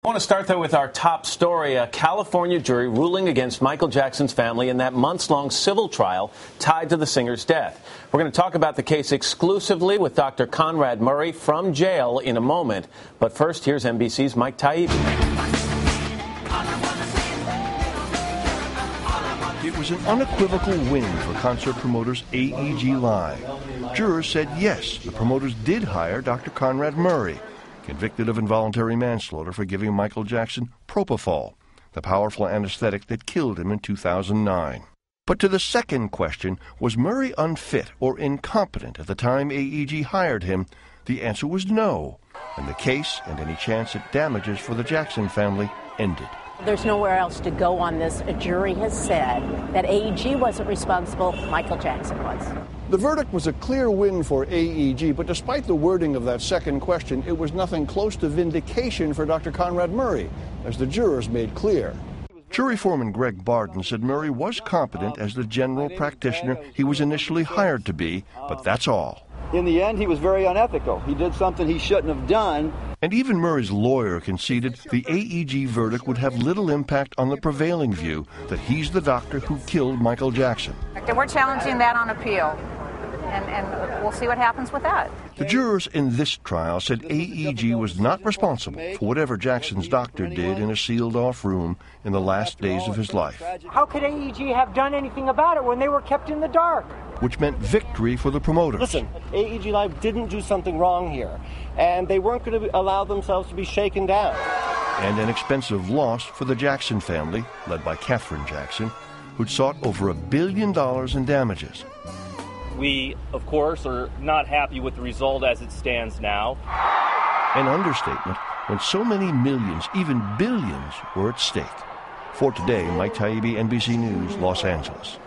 I want to start, though, with our top story. A California jury ruling against Michael Jackson's family in that months-long civil trial tied to the singer's death. We're going to talk about the case exclusively with Dr. Conrad Murray from jail in a moment. But first, here's NBC's Mike Taibbi. It was an unequivocal win for concert promoters AEG Live. Jurors said yes, the promoters did hire Dr. Conrad Murray, convicted of involuntary manslaughter for giving Michael Jackson propofol, the powerful anesthetic that killed him in 2009. But to the second question, was Murray unfit or incompetent at the time AEG hired him, the answer was no, and the case and any chance at damages for the Jackson family ended. There's nowhere else to go on this. A jury has said that AEG wasn't responsible, Michael Jackson was. The verdict was a clear win for AEG, but despite the wording of that second question, it was nothing close to vindication for Dr. Conrad Murray, as the jurors made clear. Jury foreman Greg Barden said Murray was competent as the general practitioner he was initially hired to be, but that's all. In the end, he was very unethical. He did something he shouldn't have done. And even Murray's lawyer conceded the AEG verdict would have little impact on the prevailing view that he's the doctor who killed Michael Jackson. We're challenging that on appeal, and we'll see what happens with that. The jurors in this trial said AEG was not responsible for whatever Jackson's doctor did in a sealed-off room in the last days of his life. How could AEG have done anything about it when they were kept in the dark? Which meant victory for the promoters. Listen, AEG Live didn't do something wrong here, and they weren't going to allow themselves to be shaken down. And an expensive loss for the Jackson family, led by Katherine Jackson, who'd sought over $1 billion in damages. We, of course, are not happy with the result as it stands now. An understatement when so many millions, even billions, were at stake. For today, Mike Taibbi, NBC News, Los Angeles.